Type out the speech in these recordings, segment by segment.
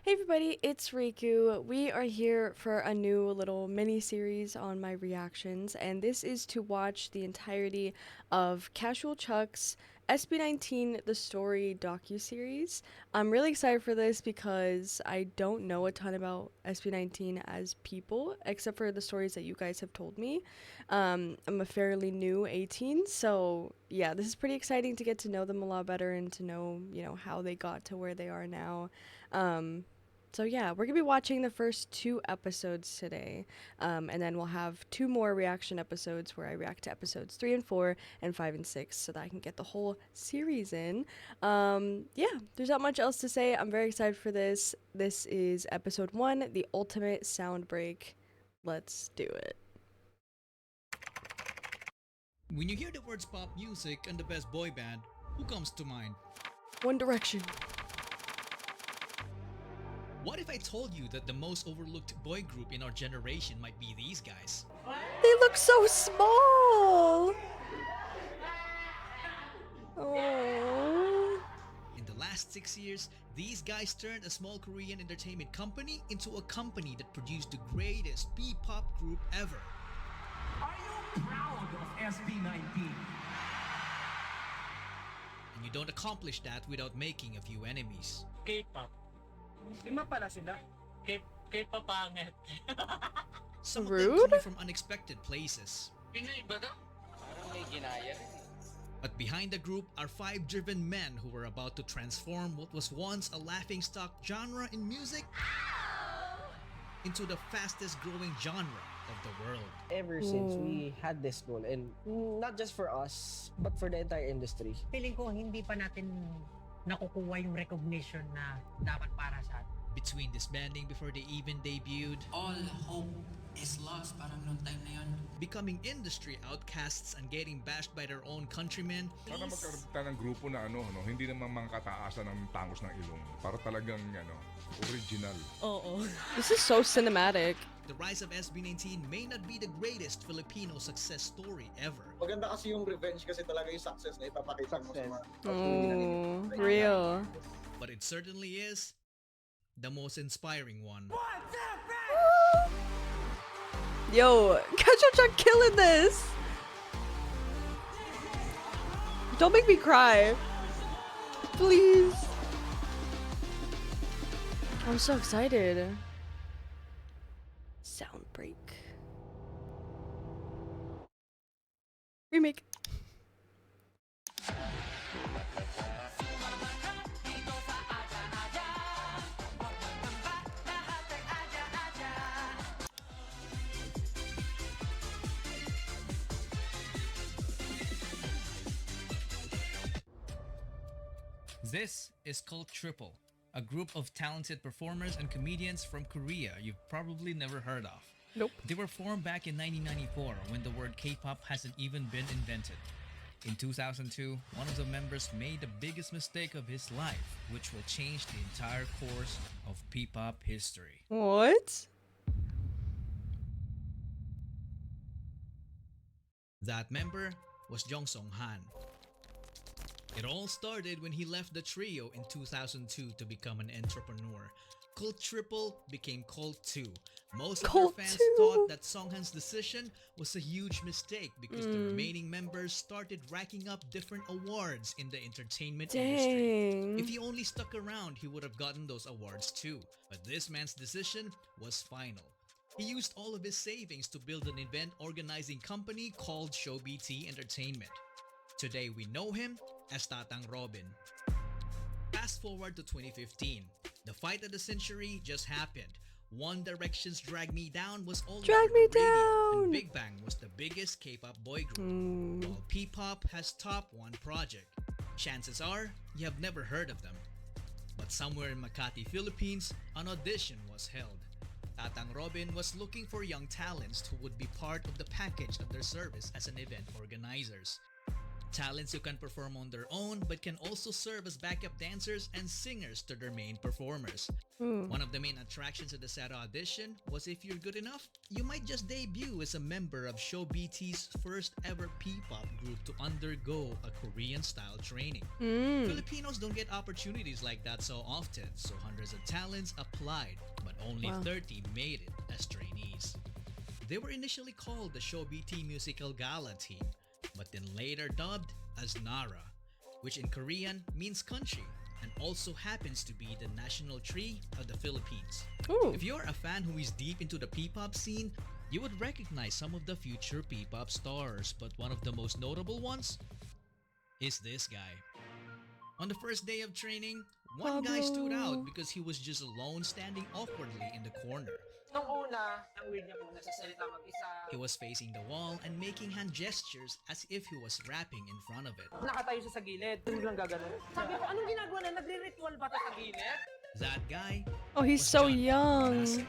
Hey everybody, it's Riku. We are here for a new little mini series on my reactions, and this is to watch the entirety of CasualChuck's SB19 The Story docu-series. I'm really excited for this because I don't know a ton about SB19 as people, except for the stories that you guys have told me. I'm a fairly new 18, so yeah, this is pretty exciting to get to know them a lot better and to know, how they got to where they are now. Um, so yeah, we're gonna be watching the first two episodes today, and then we'll have two more reaction episodes where I react to episodes 3 and 4 and 5 and 6, so that I can get the whole series in. Yeah, there's not much else to say. I'm very excited for this. This is episode 1, the ultimate sound break. Let's do it. When you hear the words pop music and the best boy band, who comes to mind? One Direction. What if I told you that the most overlooked boy group in our generation might be these guys? They look so small. Oh. In the last 6 years, these guys turned a small Korean entertainment company into a company that produced the greatest P-pop group ever. Are you proud of SB19? And you don't accomplish that without making a few enemies. K-pop. Lima pala sila. K-pop pangit. Some of them Rude? coming from unexpected places. Pinoy ba daw? Parang may ginaya rin. But behind the group are 5 driven men who were about to transform what was once a laughingstock genre in music into the fastest growing genre of the world. Ever since we had this goal, and not just for us, but for the entire industry. Feeling ko hindi pa natin nakukuha yung recognition na dapat para sa atin. Between disbanding before they even debuted, All hope is lost parang nung time na yun. becoming industry outcasts and getting bashed by their own countrymen, Sana magkaroon tayo ng grupo na hindi naman mga kataasan ng tangos ng ilong. Para talagang original. This is so cinematic. the rise of SB19 may not be the greatest Filipino success story ever. Maganda kasi yung revenge kasi talaga yung success na ipapakita mo sa mga Oh, real. But it certainly is the most inspiring one. Yo, CashualChuck killing this. Don't make me cry. Please. I'm so excited. Sound break. Remake. This is called Triple, a group of talented performers and comedians from Korea you've probably never heard of. Nope. They were formed back in 1994 when the word K-pop hasn't even been invented. In 2002, one of the members made the biggest mistake of his life, which will change the entire course of P-pop history. What? That member was Jong Song Han. It all started when he left the trio in 2002 to become an entrepreneur. Cult Triple became Cult 2. Most of Cult their fans 2. thought that Song Han's decision was a huge mistake because the remaining members started racking up different awards in the entertainment industry. Dang. If he only stuck around, he would have gotten those awards too. But this man's decision was final. He used all of his savings to build an event organizing company called ShowBT Entertainment. Today we know him as Tatang Robin. Fast forward to 2015. The fight of the century just happened. One Direction's Drag Me Down was all Drag over Me the radio, Down! and Big Bang was the biggest K-pop boy group. While P-pop has top one project. Chances are, you have never heard of them. But somewhere in Makati, Philippines, an audition was held. Tatang Robin was looking for young talents who would be part of the package of their service as an event organizers. Talents who can perform on their own but can also serve as backup dancers and singers to their main performers. One of the main attractions of the Sara audition was if you're good enough, you might just debut as a member of Show BT's first ever P-pop group to undergo a Korean-style training. Filipinos don't get opportunities like that so often, so hundreds of talents applied, but only 30 made it as trainees. They were initially called the Show BT Musical Gala Team, but then later dubbed as Nara, which in Korean means country and also happens to be the national tree of the Philippines. If you're a fan who is deep into the P-pop scene, you would recognize some of the future P-pop stars, but one of the most notable ones is this guy. On the first day of training, one guy stood out because he was just alone standing awkwardly in the corner. Nung una, ang weird niya po, nagsasalita mag-isa. He was facing the wall and making hand gestures as if he was rapping in front of it. Nakatayo siya sa gilid. Hindi lang gaganon. Sabi ko, anong ginagawa na? Nagre-ritual ba ito sa gilid? That guy Oh, he's was so John young. Bonassi.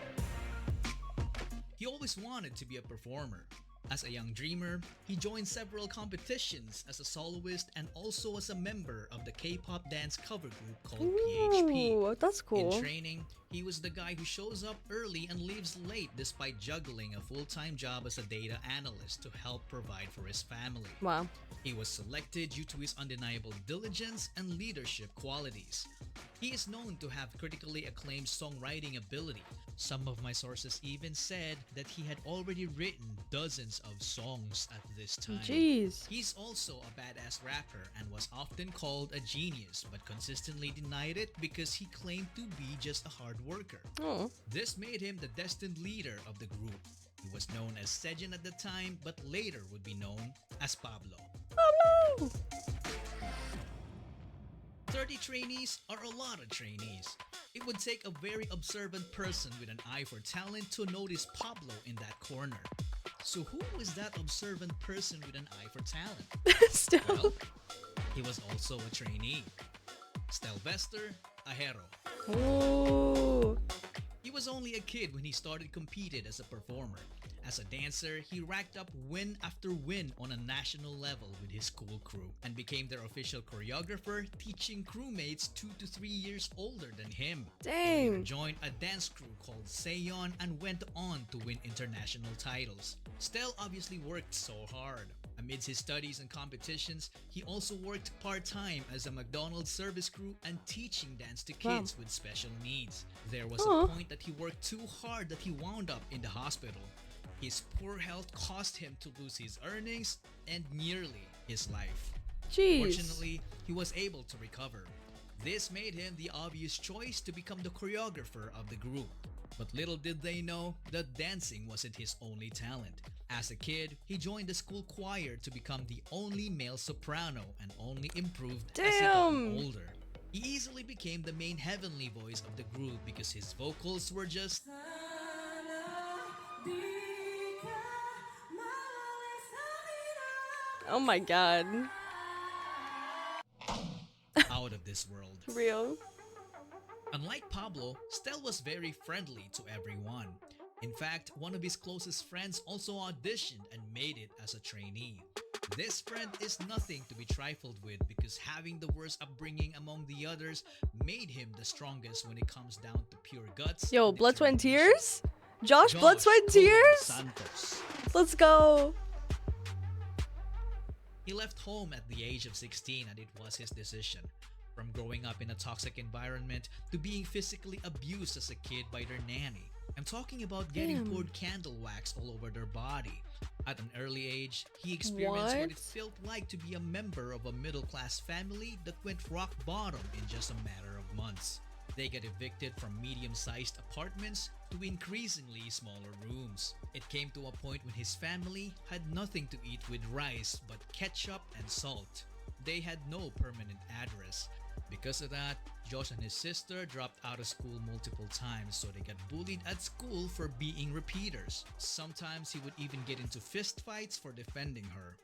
He always wanted to be a performer. As a young dreamer, he joined several competitions as a soloist and also as a member of the K-pop dance cover group called PHP. Ooh, that's In cool. training, he was the guy who shows up early and leaves late despite juggling a full-time job as a data analyst to help provide for his family. Wow. He was selected due to his undeniable diligence and leadership qualities. He is known to have critically acclaimed songwriting ability. Some of my sources even said that he had already written dozens of songs at this time. Jeez. He's also a badass rapper and was often called a genius, but consistently denied it because he claimed to be just a hard worker. Oh. This made him the destined leader of the group. He was known as Sejin at the time, but later would be known as Pablo. Pablo! 30 trainees are a lot of trainees. It would take a very observant person with an eye for talent to notice Pablo in that corner. So who was that observant person with an eye for talent? Still. Well, he was also a trainee. Stelvester Ahero. Oh. He was only a kid when he started competed as a performer. As a dancer, he racked up win after win on a national level with his school crew and became their official choreographer, teaching crewmates 2 to 3 years older than him. He later Dang. joined a dance crew called Seon and went on to win international titles. Stel obviously worked so hard. Amidst his studies and competitions, he also worked part-time as a McDonald's service crew and teaching dance to kids with special needs. There was Aw. a point that he worked too hard that he wound up in the hospital. His poor health caused him to lose his earnings and nearly his life. Jeez. Fortunately, he was able to recover. This made him the obvious choice to become the choreographer of the group. But little did they know that dancing wasn't his only talent. As a kid, he joined the school choir to become the only male soprano and only improved as he got Damn. older. He easily became the main heavenly voice of the group because his vocals were just Oh my god. out of this world. Real. Unlike Pablo, Stel was very friendly to everyone. In fact, one of his closest friends also auditioned and made it as a trainee. This friend is nothing to be trifled with because having the worst upbringing among the others made him the strongest when it comes down to pure guts. Yo, and Blood, Sweat, and determination. Tears? Josh, Blood, Sweat, and Cullen Tears? Santos. Let's go. He left home at the age of 16 and it was his decision. From growing up in a toxic environment to being physically abused as a kid by their nanny. I'm talking about getting Damn. poured candle wax all over their body. At an early age, he experienced what it What? felt like to be a member of a middle-class family that went rock bottom in just a matter of months. They get evicted from medium-sized apartments to increasingly smaller rooms. It came to a point when his family had nothing to eat with rice but ketchup and salt. They had no permanent address. Because of that, Josh and his sister dropped out of school multiple times, so they got bullied at school for being repeaters. Sometimes he would even get into fistfights for defending her.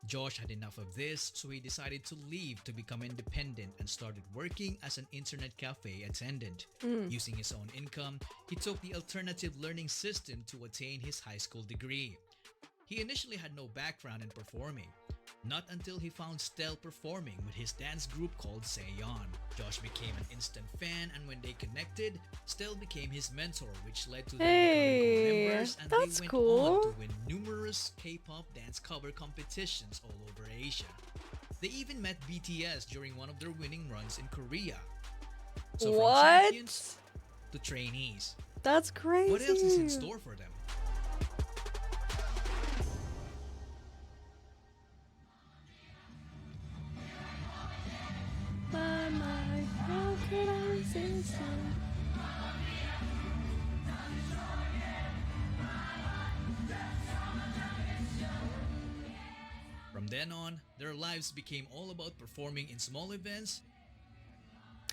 Josh had enough of this, so he decided to leave to become independent and started working as an internet cafe attendant. Using his own income, he took the alternative learning system to attain his high school degree. He initially had no background in performing. Not until he found Stel performing with his dance group called Seon. Josh became an instant fan, and when they connected, Stel became his mentor, which led to them becoming members, and that's they went cool. on to win numerous K-pop dance cover competitions all over Asia. They even met BTS during one of their winning runs in Korea. So from What? champions to trainees. That's crazy. What else is in store for them? My mind, how could I resist you? From then on, their lives became all about performing in small events.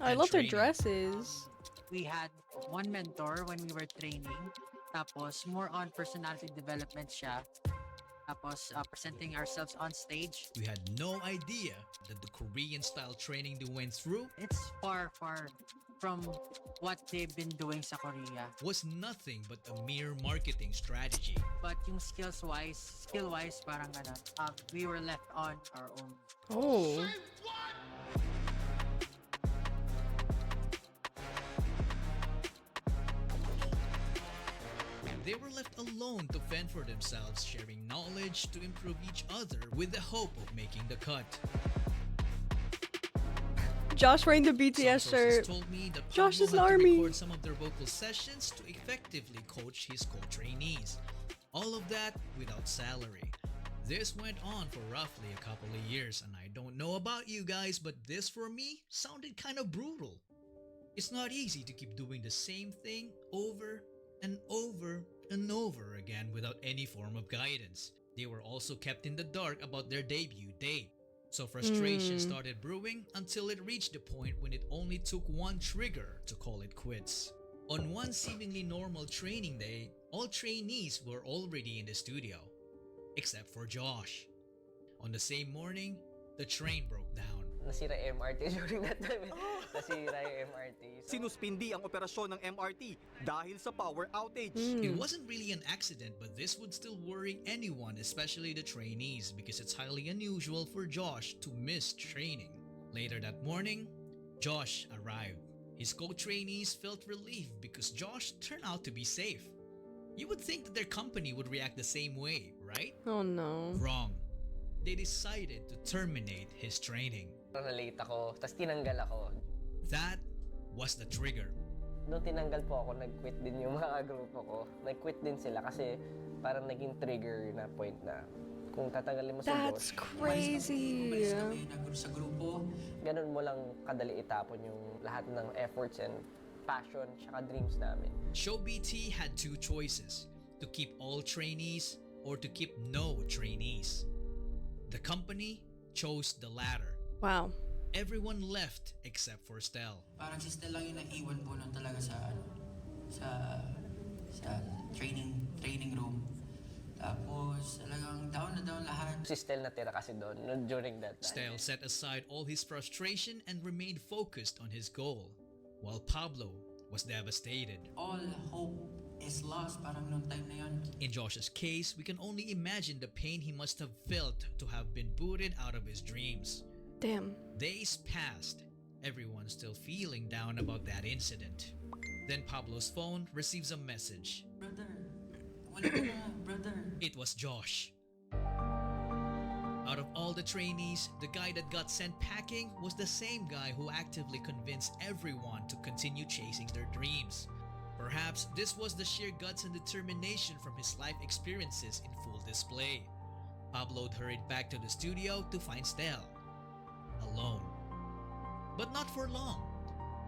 I And love their training. dresses. We had one mentor when we were training. Tapos, more on personality development siya. Tapos, presenting ourselves on stage. We had no idea that the Korean-style training they went through It's far, far from what they've been doing sa Korea. was nothing but a mere marketing strategy. But yung skill-wise, parang we were left on our own. Oh. They were left alone to fend for themselves, sharing knowledge to improve each other with the hope of making the cut. Josh wearing the Some BTS sources shirt. told me that Josh Pablo is an had to army. record some of their vocal sessions to effectively coach his co-trainees. All of that without salary. This went on for roughly a couple of years, and I don't know about you guys, but this for me sounded kind of brutal. It's not easy to keep doing the same thing over and over and over again without any form of guidance. They were also kept in the dark about their debut date. So frustration started brewing until it reached the point when it only took one trigger to call it quits. On one seemingly normal training day, all trainees were already in the studio, except for Josh. On the same morning, the train broke down. Nasira yung MRT during that time. Nasira yung MRT. Sinuspindi ang operasyon ng MRT dahil sa power outage. It wasn't really an accident, but this would still worry anyone, especially the trainees, because it's highly unusual for Josh to miss training. Later that morning, Josh arrived. His co-trainees felt relieved because Josh turned out to be safe. You would think that their company would react the same way, right? Oh no. Wrong. They decided to terminate his training. Na-late ako, tas tinanggal ako. That was the trigger. Nung tinanggal po ako, nag-quit din yung mga grupo ko. Nag-quit din sila kasi parang naging trigger na point na kung tatanggalin mo si That's Josh, crazy. Sa grupo. ganun mo lang kadali itapon yung lahat ng efforts and passion tsaka dreams namin. Show BT had two choices: to keep all trainees or to keep no trainees. The company chose the latter. Wow. Everyone left except for Stel. Parang si Stel lang yung naiwan po nun talaga sa training room. Tapos talagang down na down lahat. Si Stel natira kasi doon during that time. Stel set aside all his frustration and remained focused on his goal, while Pablo was devastated. All hope is lost parang nung time na yun. In Josh's case, we can only imagine the pain he must have felt to have been booted out of his dreams. Damn. Days passed, everyone still feeling down about that incident. Then Pablo's phone receives a message. Brother, wala ka na, brother. It was Josh. Out of all the trainees, the guy that got sent packing was the same guy who actively convinced everyone to continue chasing their dreams. Perhaps this was the sheer guts and determination from his life experiences in full display. Pablo hurried back to the studio to find Stel alone. But not for long.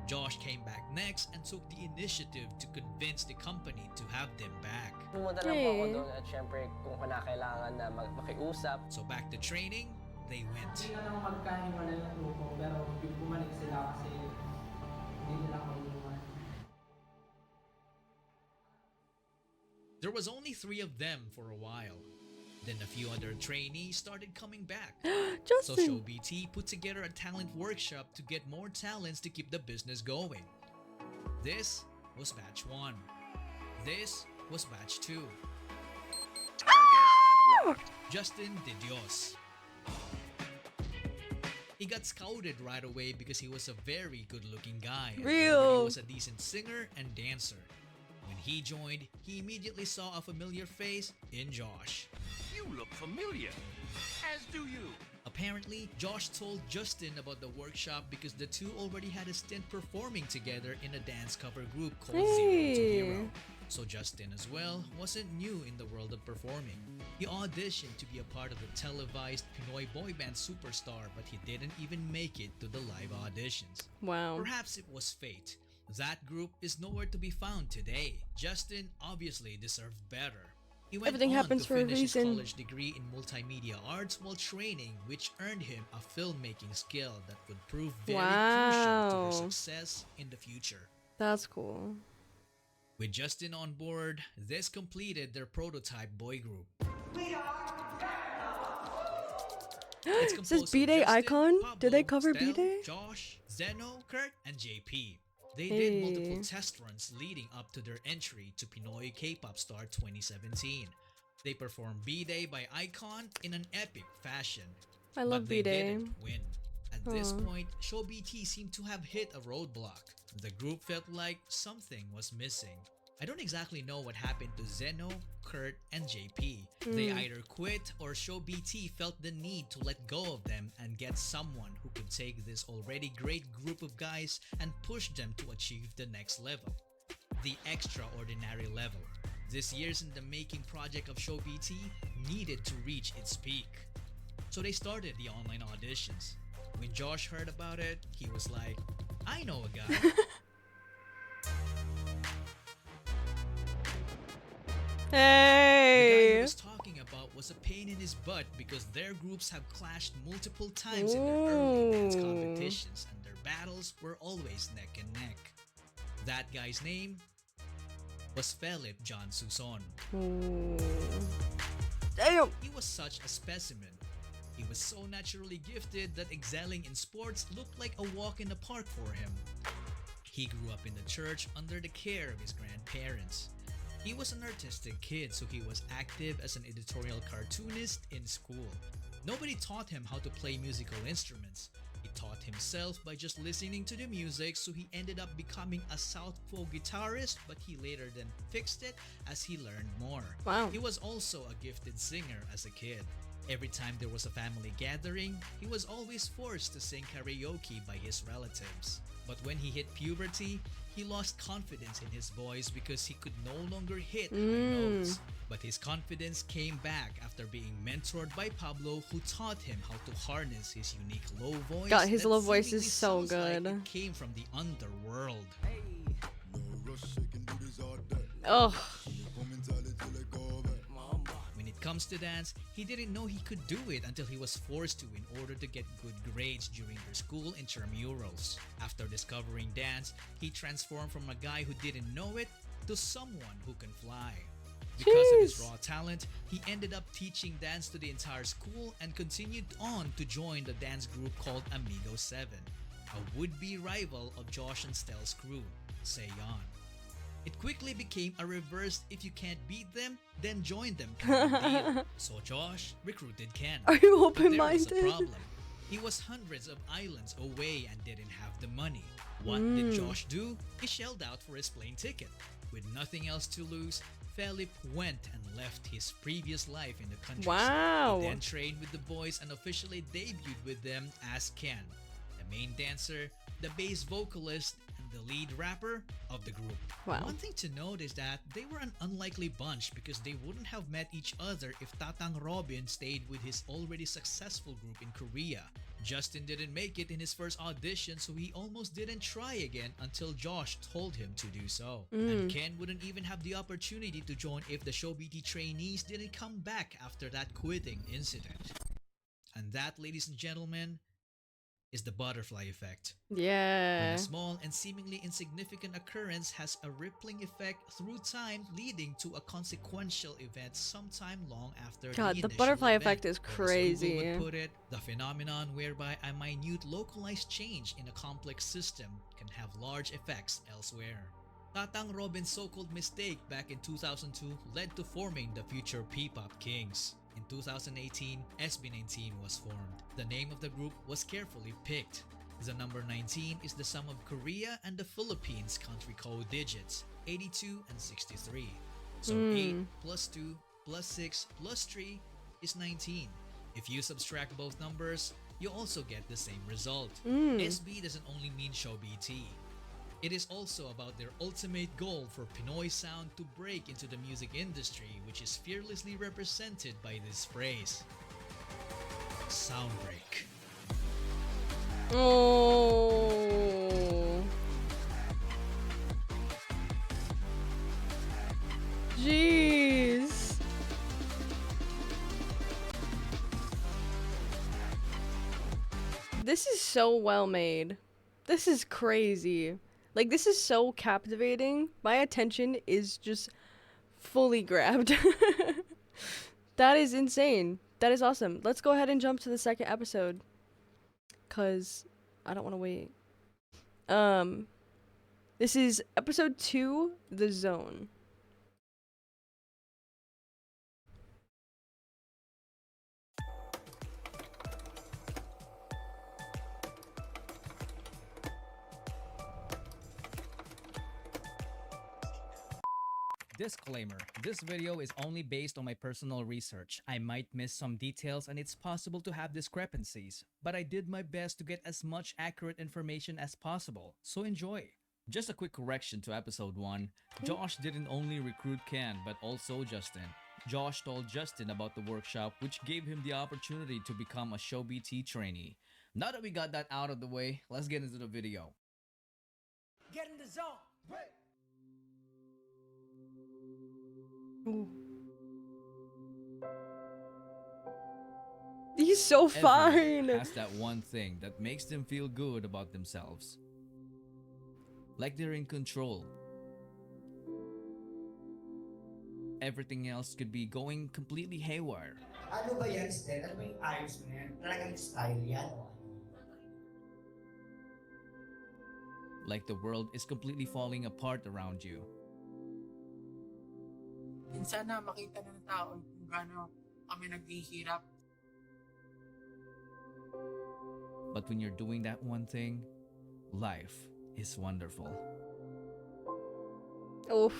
Josh came back next and took the initiative to convince the company to have them back. Pumunta lang po ako doon at syempre kung kailangan na makiusap. So back to training, they went. Hindi na lang magkahiwalay yung grupo, pero bumalik sila kasi hindi nila ako inuwan. There was only 3 of them for a while. Then a few other trainees started coming back. So Justin. ShowBT put together a talent workshop to get more talents to keep the business going. This was batch 1. This was batch 2. Justin De Dios. He got scouted right away because he was a very good-looking guy and Real. he was a decent singer and dancer. When he joined, he immediately saw a familiar face in Josh. You look familiar. As do you. Apparently, Josh told Justin about the workshop because the two already had a stint performing together in a dance cover group called Zero to Hey. Hero. So Justin as well wasn't new in the world of performing. He auditioned to be a part of the televised Pinoy boy band Superstar, but he didn't even make it to the live auditions. Wow. Perhaps it was fate. That group is nowhere to be found today. Justin obviously deserved better. He went Everything on happens to for a finish his reason. college degree in multimedia arts while training, which earned him a filmmaking skill that would prove very crucial to Wow. their success in the future. That's cool. With Justin on board, this completed their prototype boy group. It's It composed says of B-Day Justin, Icon? Pablo, Did they cover Stel, B-Day? Josh, Zeno, Kurt, and JP. They Hey. did multiple test runs leading up to their entry to Pinoy K-Pop Star 2017. They performed B-Day by Icon in an epic fashion. I love but they B-Day. didn't win. At this Aw. point, Show BT seemed to have hit a roadblock. The group felt like something was missing. I don't exactly know what happened to Zeno, Kurt, and JP. They either quit or Show BT felt the need to let go of them and get someone who could take this already great group of guys and push them to achieve the next level. The extraordinary level. This years in the making project of Show BT needed to reach its peak. So they started the online auditions. When Josh heard about it, he was like, I know a guy. The guy he Hey. was talking about was a pain in his butt because their groups have clashed multiple times in their early dance Ooh. competitions and their battles were always neck and neck. That guy's name was Philip John Suson. Ooh. Damn. He was such a specimen. He was so naturally gifted that excelling in sports looked like a walk in the park for him. He grew up in the church under the care of his grandparents. He was an artistic kid, so he was active as an editorial cartoonist in school. Nobody taught him how to play musical instruments. He taught himself by just listening to the music, so he ended up becoming a southpaw guitarist, but he later then fixed it as he learned more. Wow. He was also a gifted singer as a kid. Every time there was a family gathering, he was always forced to sing karaoke by his relatives. But when he hit puberty, he lost confidence in his voice because he could no longer hit high notes. But his confidence came back after being mentored by Pablo, who taught him how to harness his unique low voice. God, his that low voice seemingly is so sounds like good. it came from the underworld. Ugh. When it comes to dance, he didn't know he could do it until he was forced to in order to get good grades during their school intramurals. After discovering dance, he transformed from a guy who didn't know it to someone who can fly. Because of his Jeez. raw talent, he ended up teaching dance to the entire school and continued on to join the dance group called Amigo 7, a would-be rival of Josh and Stel's crew, Seyon. It quickly became a reverse if you can't beat them, then join them kind of deal. So Josh recruited Ken. Are you But there was a open-minded? problem. He was hundreds of islands away and didn't have the money. What did Josh do? He shelled out for his plane ticket. With nothing else to lose, Philip went and left his previous life in the countryside. Wow. He then trained with the boys and officially debuted with them as Ken, the main dancer, the bass vocalist, and the lead rapper of the group. Wow. One thing to note is that they were an unlikely bunch because they wouldn't have met each other if Tatang Robin stayed with his already successful group in Korea. Justin didn't make it in his first audition, so he almost didn't try again until Josh told him to do so. And Ken wouldn't even have the opportunity to join if the Show BT trainees didn't come back after that quitting incident. And that, ladies and gentlemen, is the butterfly effect. When Yeah. a small and seemingly insignificant occurrence has a rippling effect through time, leading to a consequential event sometime long after God, the the initial butterfly event. effect is Or as Google crazy. would put it, the phenomenon whereby a minute localized change in a complex system can have large effects elsewhere. Tatang Robin's so-called mistake back in 2002 led to forming the future P-pop Kings. In 2018, SB19 was formed. The name of the group was carefully picked. The number 19 is the sum of Korea and the Philippines country code digits, 82 and 63. So 8 plus 2 plus 6 plus 3 is 19. If you subtract both numbers, you also get the same result. SB doesn't only mean show BT. It is also about their ultimate goal for Pinoy sound to break into the music industry, which is fearlessly represented by this phrase: Soundbreak. Oh. Jeez. This is so well made. This is crazy. Like, this is so captivating. My attention is just fully grabbed. That is insane. That is awesome. Let's go ahead and jump to the second episode, cause I don't want to wait. This is episode 2, The Zone. Disclaimer, this video is only based on my personal research. I might miss some details and it's possible to have discrepancies, but I did my best to get as much accurate information as possible, so enjoy. Just a quick correction to episode 1, Josh didn't only recruit Ken but also Justin. Josh told Justin about the workshop, which gave him the opportunity to become a Show BT trainee. Now that we got that out of the way, let's get into the video. Get in the zone! Ooh. He's so fine. Everyone has that one thing that makes them feel good about themselves. Like they're in control. Everything else could be going completely haywire. Ano ba yan, Stel? Ano ba yung ayos mo yan? Talagang style yan. Like the world is completely falling apart around you. Minsan na makita na ng tao kung gaano kami naghihirap. But when you're doing that one thing, life is wonderful. Oof.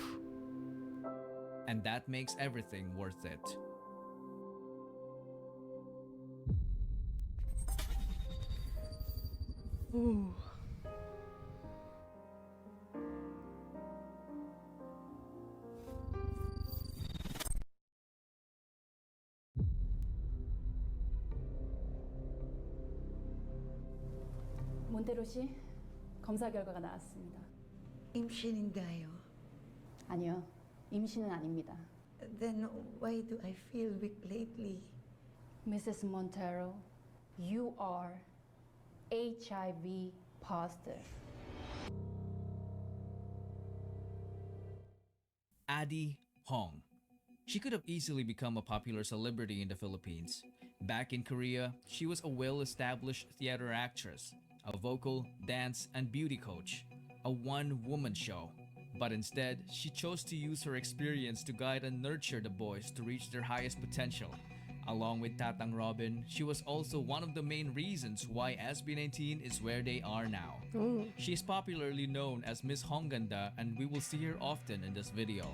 And that makes everything worth it. Ooh. 몬테로 씨, 검사 결과가 나왔습니다. 임신인가요? 아니요, 임신은 아닙니다. Then why do I feel weak lately? Mrs. Montero, you are HIV positive. Addie Hong. She could have easily become a popular celebrity in the Philippines. Back in Korea, she was a well-established theater actress, a vocal, dance, and beauty coach, a one-woman show. But instead, she chose to use her experience to guide and nurture the boys to reach their highest potential. Along with Tatang Robin, she was also one of the main reasons why SB19 is where they are now. Ooh. She is popularly known as Miss Hongganda, and we will see her often in this video.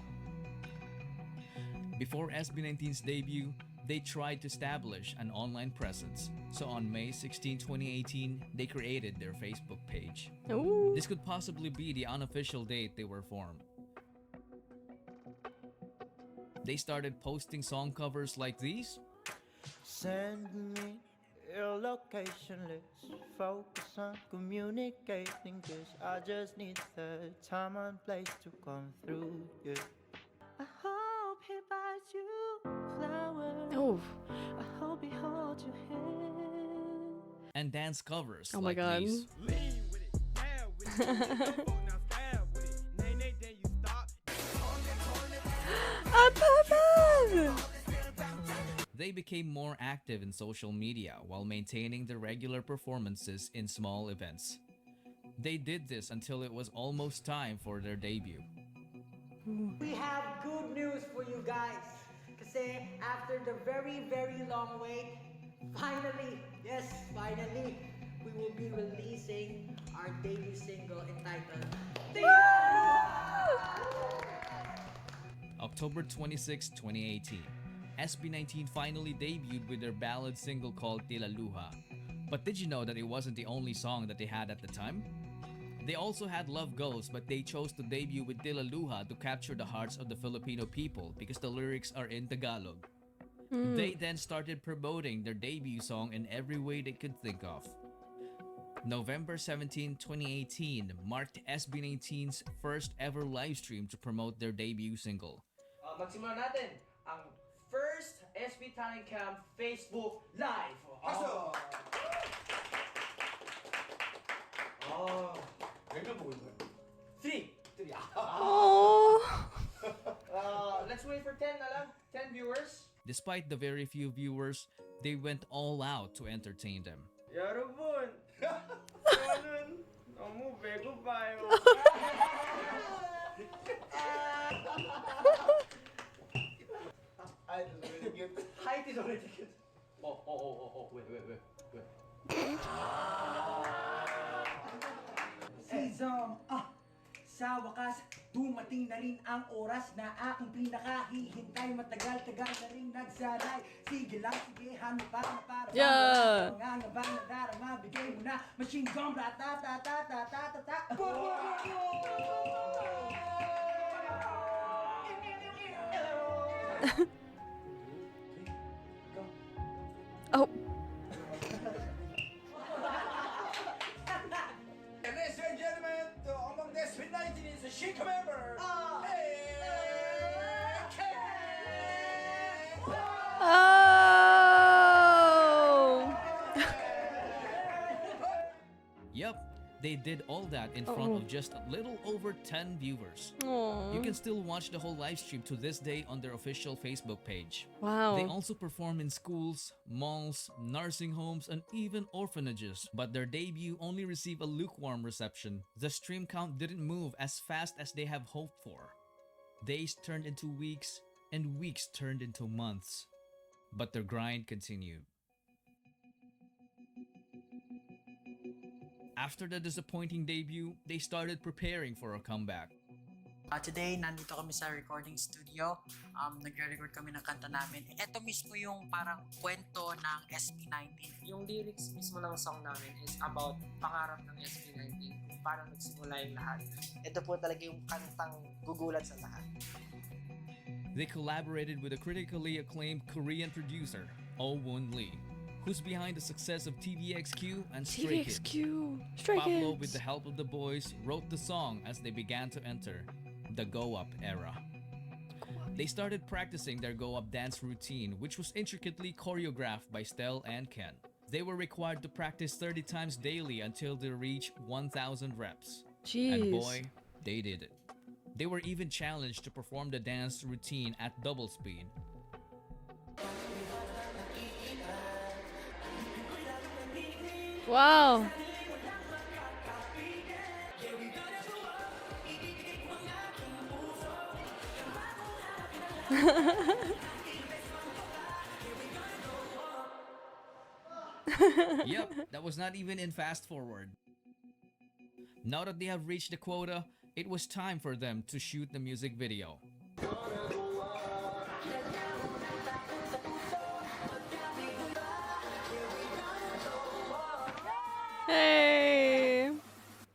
Before SB19's debut, they tried to establish an online presence. So on May 16, 2018, they created their Facebook page. Ooh. This could possibly be the unofficial date they were formed. They started posting song covers like these. Send me your location, let's focus on communicating, cause I just need the time and place to come through, yeah. I hope he buys you flowers. Oh. I hope he holds your hand. And dance covers Oh like my god. these. They became more active in social media while maintaining their regular performances in small events. They did this until it was almost time for their debut. We have good news for you guys. Kasi after the very, very long wait, finally, yes, finally, we will be releasing our debut single entitled October 26, 2018, SB19 finally debuted with their ballad single called Tila Luha. But did you know that it wasn't the only song that they had at the time? They also had Love Goes, but they chose to debut with Tila Luha to capture the hearts of the Filipino people because the lyrics are in Tagalog. They then started promoting their debut song in every way they could think of. November 17, 2018 marked SB19's first ever live stream to promote their debut single. Magsimula natin ang first SB Talent Camp Facebook Live. Pasok! Oh, ganda po. 3. Oh. Let's wait for 10 na lang. 10 viewers. Despite the very few viewers, they went all out to entertain them. 여러분, 저는 너무 배고파요. Height is really good. Height is already good. Oh, wait. Season, sa wakas, dumating na rin ang oras na aking pinakahihintay. Matagal-tagal na rin nagsaray. Sige lang, sige, hano pa na para Yeah. Ang abang na darama, bigay mo na. Machine gun, ratatatatatatatata. Oh. Ladies and gentlemen, among the SB19 is a chic member. Oh. Yup, they did all that in front of just a little over 10 viewers. Aw. You can still watch the whole live stream to this day on their official Facebook page. Wow. They also perform in schools, malls, nursing homes, and even orphanages. But their debut only received a lukewarm reception. The stream count didn't move as fast as they have hoped for. Days turned into weeks, and weeks turned into months. But their grind continued. After the disappointing debut, they started preparing for a comeback. Today, nandito kami sa recording studio. Nagre-record kami ng kanta namin. Ito mismo yung parang kwento ng SB19. Yung lyrics mismo ng song namin is about pangarap ng SB19, kung paano nagsimula yung lahat. Ito po talaga yung kantang gugulat sa lahat. They collaborated with a critically acclaimed Korean producer, Oh Woon Lee, who's behind the success of TVXQ and Stray Kids. TVXQ. Stray Pablo, Kids. with the help of the boys, wrote the song as they began to enter the go-up era. They started practicing their go-up dance routine, which was intricately choreographed by Stel and Ken. They were required to practice 30 times daily until they reached 1,000 reps. Jeez. And boy, they did it. They were even challenged to perform the dance routine at double speed. Wow. Yep, that was not even in fast forward. Now that they have reached the quota, it was time for them to shoot the music video. Hey.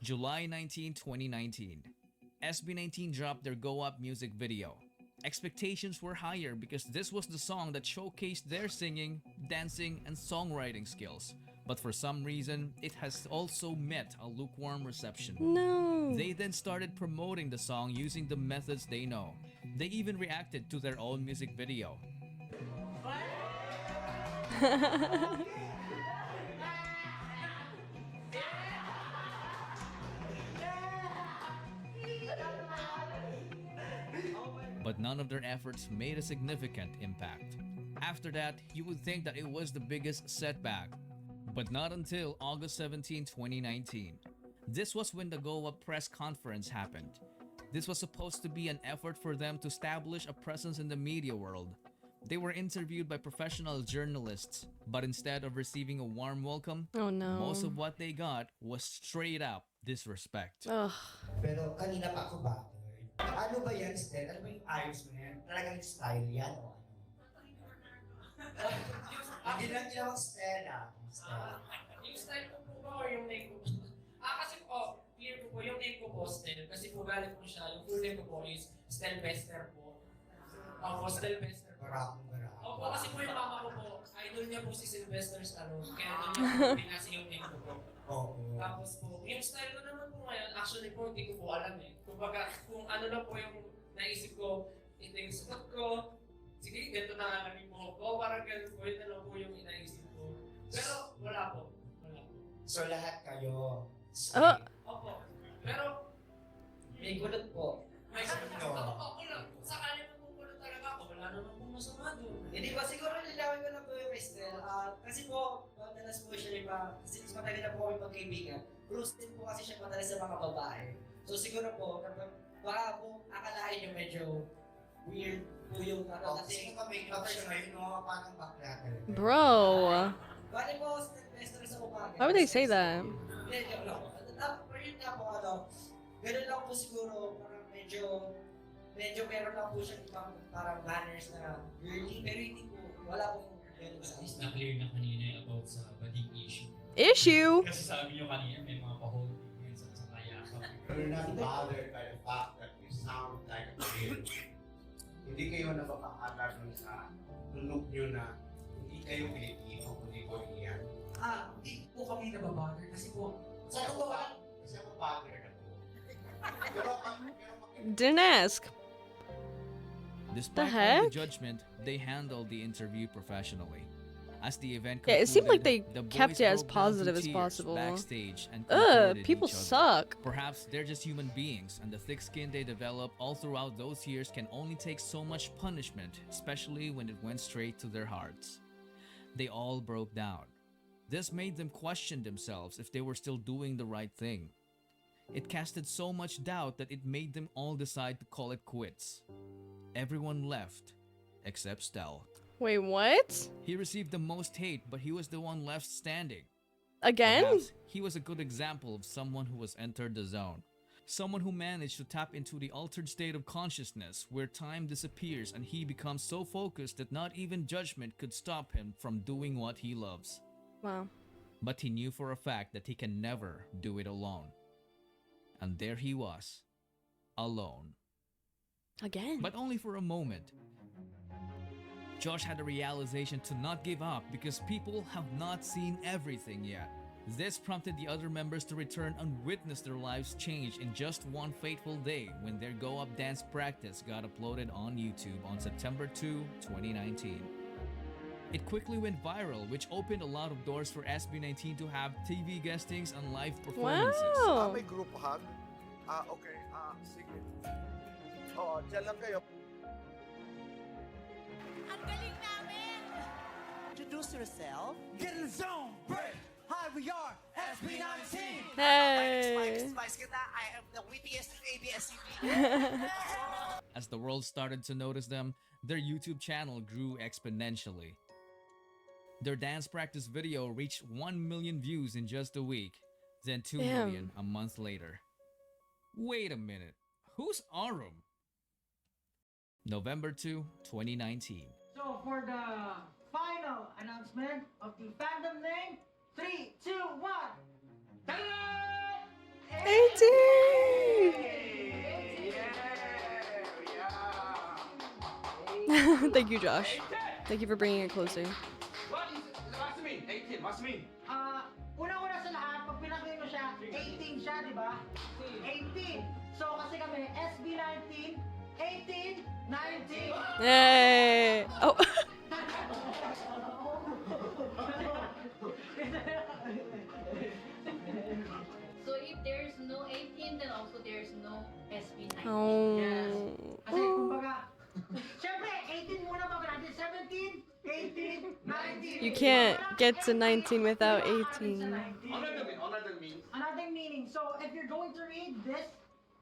July 19, 2019. SB19 dropped their Go Up music video. Expectations were higher because this was the song that showcased their singing, dancing, and songwriting skills. But for some reason, it has also met a lukewarm reception. No. They then started promoting the song using the methods they know. They even reacted to their own music video. But none of their efforts made a significant impact. After that, you would think that it was the biggest setback. But not until August 17, 2019. This was when the Go Up press conference happened. This was supposed to be an effort for them to establish a presence in the media world. They were interviewed by professional journalists, but instead of receiving a warm welcome, Oh no. most of what they got was straight up disrespect. Ugh. Pero kanina pa ako bothered. Ano ba yan, Stel? Ano ba yung ayos mo yan? Talagang style yan o ano? Hindi lang ginawang Stel Style. Yung style ko po ba or yung name ko? Kasi po, clear ko po, yung name ko po, Stel. Kasi po galing po siya, yung full name ko po is Stel Bester po. Opo, Stel Bester po. Opo, kasi po yung mama ko po, idol niya po si Sylvester Stallone. Kaya doon niya po binasi yung name ko po. Tapos po, yung style ko naman po ngayon, actually po, hindi ko po alam eh. Kumbaga, kung ano lang po yung naisip ko, ito yung suot ko, sige, ganito na nga naging buhok ko, parang ganito po, yun na lang po yung inaisip ko. Pero wala po. So lahat kayo? Opo. Pero, may gulot po. May gulot po. Ako lang. Kung sakali mo po gulot talaga ako, wala naman po masama doon. Hindi ba siguro nilawin ko lang po yung Estel. Kasi po, madalas po siya iba, kasi mas matagal na po kami pagkaibigan. Close din po kasi siya madalas sa mga babae. So siguro po, baka po akalain nyo medyo weird po yung kasi make up siya ngayon, no? Parang bakla talaga. Bro. Bali po, Estel sa umaga. Why would they say that? Hindi, joke lang po. Pero yun nga po, ganun lang po siguro, parang medyo meron lang po siya ibang parang manners na girly, pero hindi po, wala pong ganun sa Is na-clear na kanina about sa bading issue. Issue? Kasi sabi nyo kanina, may mga pa-hold sa kaya. You're not bothered by the fact that you sound like a kid. Hindi kayo napapakalat sa tunog nyo na hindi kayo Pilipino, kundi Korean. Hindi po kami nababother kasi po, Kasi ako bothered ako. Didn't ask. Despite all heck? the judgment, they handled the interview professionally. As the event Yeah, it seemed like they concluded, the kept boys it as broke down to positive as tears possible. backstage and Ugh, comforted people each other. suck. Perhaps they're just human beings, and the thick skin they develop all throughout those years can only take so much punishment, especially when it went straight to their hearts. They all broke down. This made them question themselves if they were still doing the right thing. It casted so much doubt that it made them all decide to call it quits. Everyone left, except Stel. Wait, what? He received the most hate, but he was the one left standing. Again? Perhaps he was a good example of someone who has entered the zone. Someone who managed to tap into the altered state of consciousness where time disappears and he becomes so focused that not even judgment could stop him from doing what he loves. Wow. But he knew for a fact that he can never do it alone. And there he was, alone. Again? But only for a moment. Josh had a realization to not give up because people have not seen everything yet. This prompted the other members to return and witness their lives change in just one fateful day when their Go Up dance practice got uploaded on YouTube on September 2, 2019. It quickly went viral, which opened a lot of doors for SB19 to have TV guestings and live performances. Wow. May grupuhan? Okay. Sige. Oo, dyan lang kayo. Ang galing namin! Introduce yourself. Get in the zone, break! Hi, we are SB19! Hey. I am the wittiest ABS-CBN. As the world started to notice them, their YouTube channel grew exponentially. Their dance practice video reached 1 million views in just a week, then 2 million a month later. Wait a minute, who's Arum? November 2, 2019. So for the final announcement of the fandom name, 3, 2, 1. Ta-da! 18! Thank you, Josh. Thank you for bringing it closer. What's it mean? 18, what's it mean? Una-una sa lahat, pag pinakinggan mo siya, 18 siya, di ba? 18. So kasi kami, SB19, 18, 19. Hey! Oh. So if there's no 18, then also there's no SB19. Oh. Yes. Kasi kumbaga, syempre, 18 muna bago natin 17, 18, 19. You can't get to 19 without 18. Another meaning. So if you're going to read this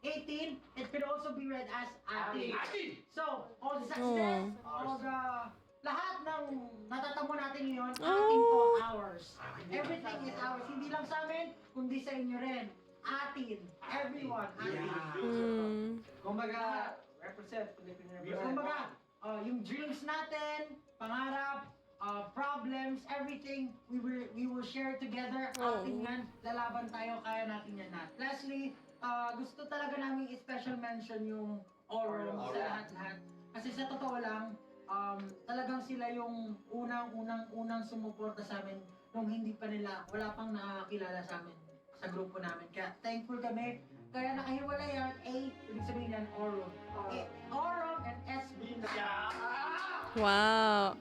18, it could also be read as 18. So all the success, all the lahat ng natatamo natin ngayon, atin to, ours. Everything is ours. Hindi lang sa amin, kundi sa inyo rin. Atin. Everyone. Atin. Kumbaga, represent. Kumbaga, yung dreams natin, pangarap, problems, everything, we will share together. Atin yan. Lalaban tayo, kaya natin yan lahat. Lastly, gusto talaga namin special mention yung Orum sa lahat-lahat. Kasi sa totoo lang, talagang sila yung unang sumuporta sa amin nung hindi pa nila, wala pang nakakilala sa amin sa grupo namin. Kaya thankful kami. Kaya nakahiwalay yan, ibig sabihin yan, Orum. Orum and SB19. Wow.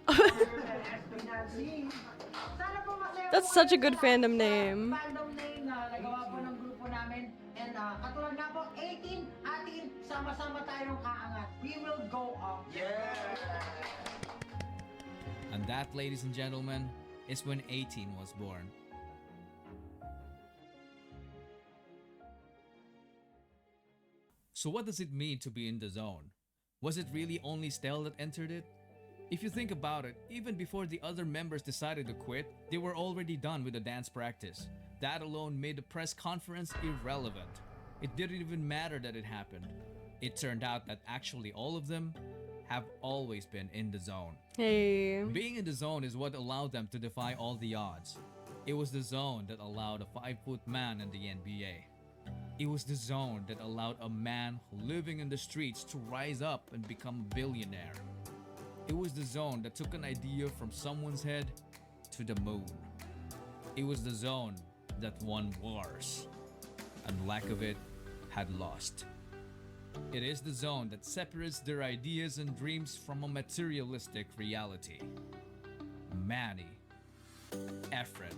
Sana po masaya That's such a good fandom name. Fandom name na nagawa po ng grupo namin. And katulad nga po, 18, atin, sama-sama tayong aangat. We will go up. And that, ladies and gentlemen, is when 18 was born. So what does it mean to be in the zone? Was it really only Stell that entered it? If you think about it, even before the other members decided to quit, they were already done with the dance practice. That alone made the press conference irrelevant. It didn't even matter that it happened. It turned out that actually all of them have always been in the zone. Hey. Being in the zone is what allowed them to defy all the odds. It was the zone that allowed a 5-foot man in the NBA. It was the zone that allowed a man living in the streets to rise up and become a billionaire. It was the zone that took an idea from someone's head to the moon. It was the zone that won wars, and lack of it had lost. It is the zone that separates their ideas and dreams from a materialistic reality. Manny, Efren,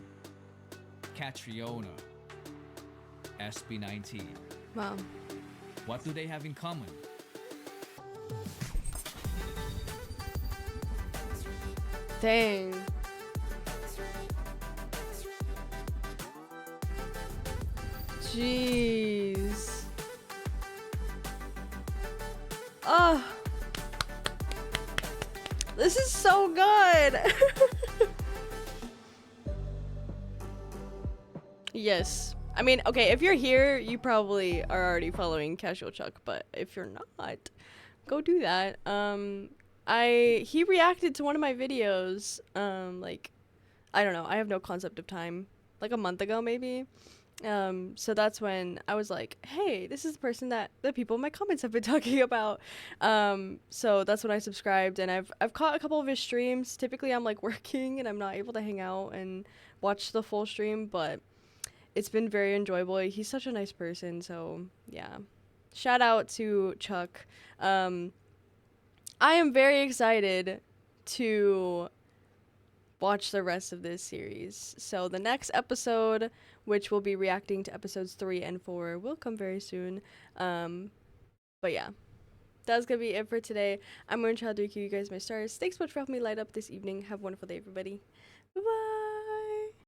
Catriona, SB19. Wow. What do they have in common? Dang. Jeez. Oh. This is so good. Yes. I mean, okay, if you're here, you probably are already following CasualChuck, but if you're not, go do that. He reacted to one of my videos, like, I don't know, I have no concept of time, like a month ago maybe. So that's when I was like, hey, this is the person that the people in my comments have been talking about. So that's when I subscribed, and I've caught a couple of his streams. Typically I'm like working and I'm not able to hang out and watch the full stream, but it's been very enjoyable. He's such a nice person, so yeah. Shout out to Chuck. I am very excited to watch the rest of this series. So the next episode, which will be reacting to episodes 3 and 4, will come very soon. But yeah, that's gonna be it for today. I'm MoonchildRiku, you guys my stars. Thanks so much for helping me light up this evening. Have a wonderful day, everybody. Bye-bye.